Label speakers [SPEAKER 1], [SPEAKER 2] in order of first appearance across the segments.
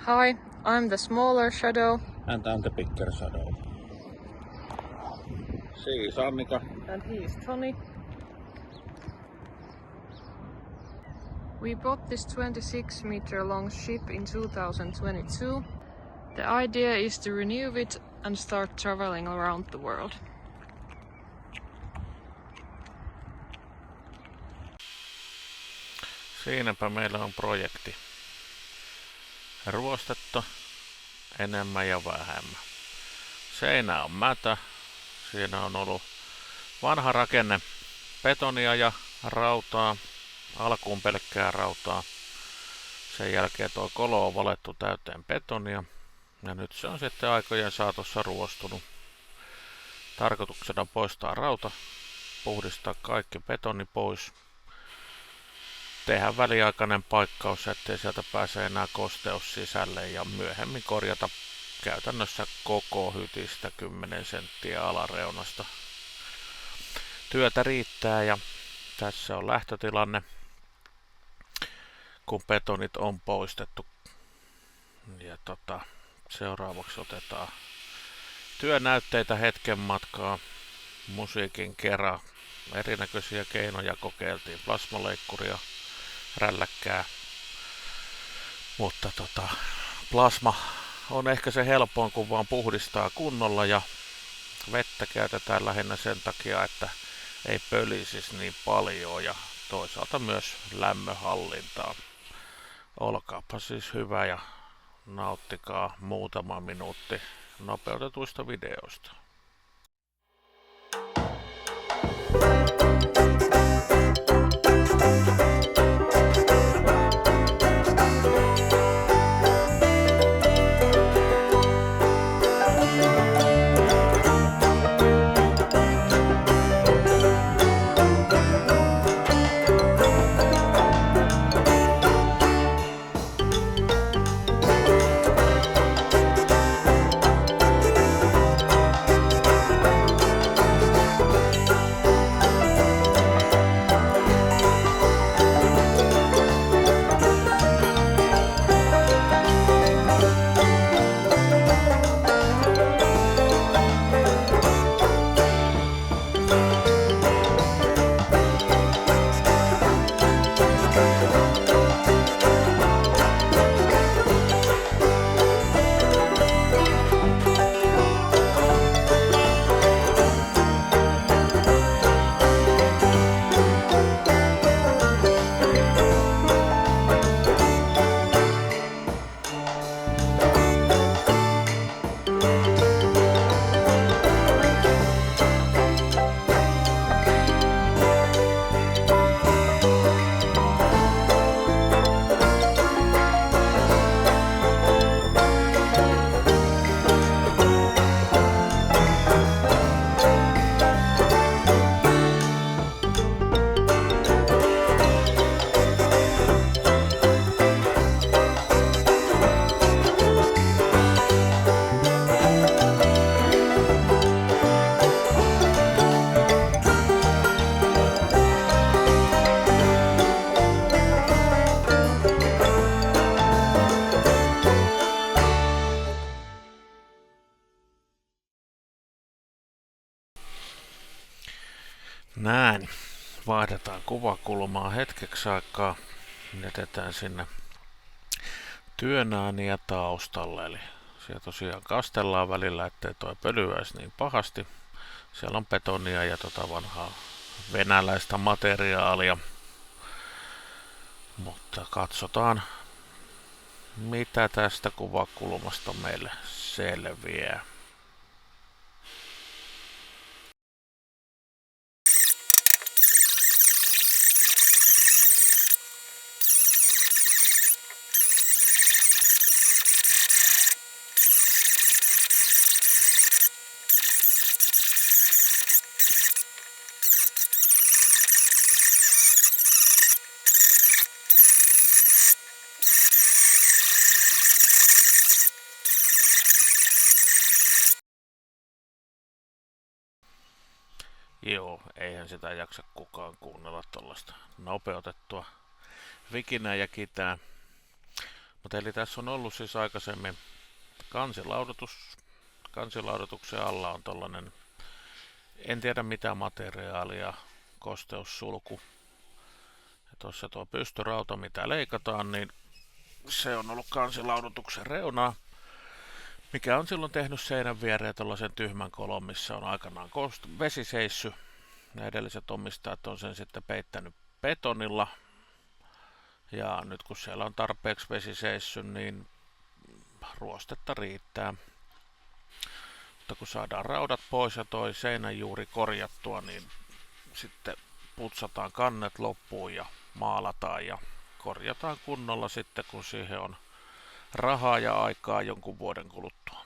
[SPEAKER 1] Hi, I'm the smaller shadow.
[SPEAKER 2] And I'm the bigger shadow. She is Annika.
[SPEAKER 1] And he is Tony. We bought this 26-meter long ship in 2022. The idea is to renew it and start traveling around the world.
[SPEAKER 2] Siinäpä meillä on projekti. Ruostettu enemmän ja vähemmän. Seinä on mätä. Siinä on ollut vanha rakenne betonia ja rautaa. Alkuun pelkkää rautaa. Sen jälkeen tuo kolo on valettu täyteen betonia. Ja nyt se on sitten aikojen saatossa ruostunut. Tarkoituksena poistaa rauta, puhdistaa kaikki betoni pois. Tehdä väliaikainen paikkaus, ettei sieltä pääse enää kosteus sisälle ja myöhemmin korjata käytännössä koko hytistä 10 senttiä alareunasta. Työtä riittää ja tässä on lähtötilanne, kun betonit on poistettu. Ja seuraavaksi otetaan työnäytteitä hetken matkaa, musiikin kera, erinäköisiä keinoja kokeiltiin, plasmaleikkuria, rälläkkää, mutta plasma on ehkä se helpoin, kun vaan puhdistaa kunnolla ja vettä käytetään lähinnä sen takia, että ei pölisisi niin paljon ja toisaalta myös lämmönhallintaa. Olkaapa siis hyvä ja nauttikaa muutama minuutti nopeutetuista videoista. Näin. Vaihdetaan kuvakulmaa hetkeksi aikaa. Jätetään sinne työnääniä taustalle. Eli siellä tosiaan kastellaan välillä, ettei toi pölyäisi niin pahasti. Siellä on betonia ja vanhaa venäläistä materiaalia. Mutta katsotaan, mitä tästä kuvakulmasta meille selviää. Joo, eihän sitä jaksa kukaan kuunnella tuollaista nopeutettua vikinää ja kitää. Mutta eli tässä on ollut siis aikaisemmin kansilaudoitus. Kansilaudoituksen alla on tollanen, en tiedä mitä materiaalia, kosteussulku. Ja tuossa tuo pystyrauta, mitä leikataan, niin se on ollut kansilaudoituksen reunaa, mikä on silloin tehnyt seinän viereen tuollaisen tyhmän kolon, missä on aikanaan vesi seissy. Ja edelliset omistajat on sen sitten peittänyt betonilla. Ja nyt kun siellä on tarpeeksi vesi seissy, niin ruostetta riittää. Mutta kun saadaan raudat pois ja toi seinän juuri korjattua, niin sitten putsataan kannet loppuun ja maalataan ja korjataan kunnolla sitten, kun siihen on rahaa ja aikaa jonkun vuoden kuluttua.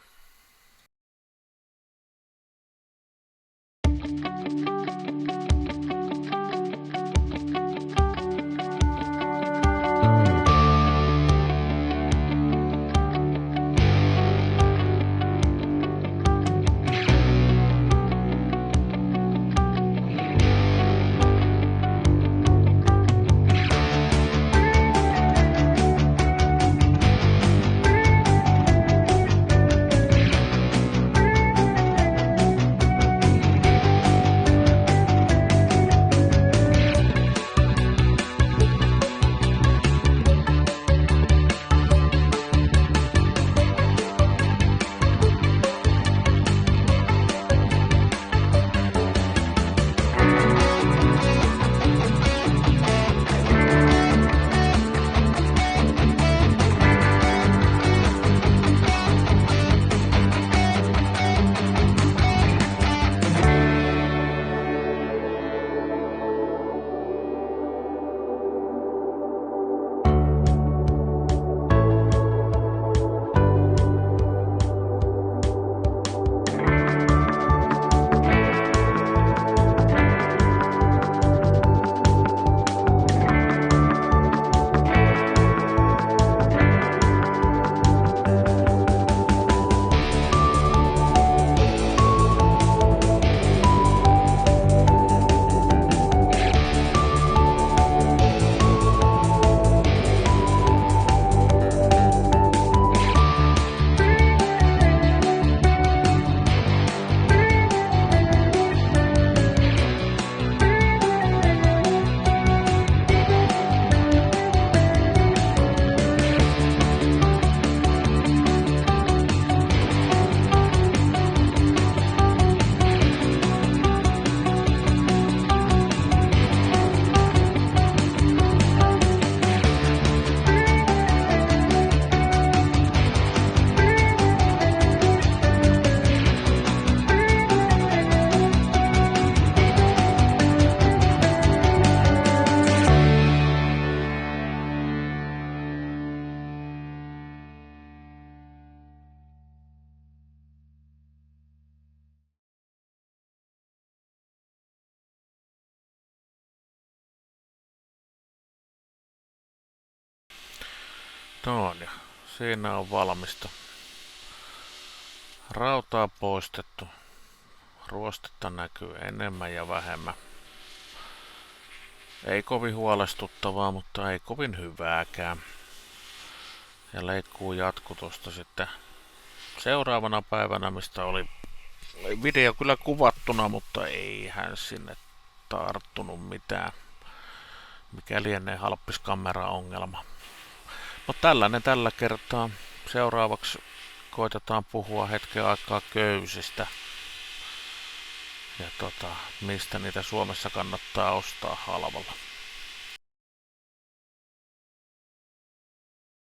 [SPEAKER 2] No ja siinä on valmista. Rautaa poistettu. Ruostetta näkyy enemmän ja vähemmän. Ei kovin huolestuttavaa, mutta ei kovin hyvääkään. Ja leikkuu jatku tosta sitten seuraavana päivänä, mistä oli video kyllä kuvattuna, mutta ei hän sinne tarttunut mitään. Mikä lienee halppiskamera-ongelma. Mutta tällainen tällä kertaa. Seuraavaksi koitetaan puhua hetken aikaa köysistä. Ja mistä niitä Suomessa kannattaa ostaa halvalla.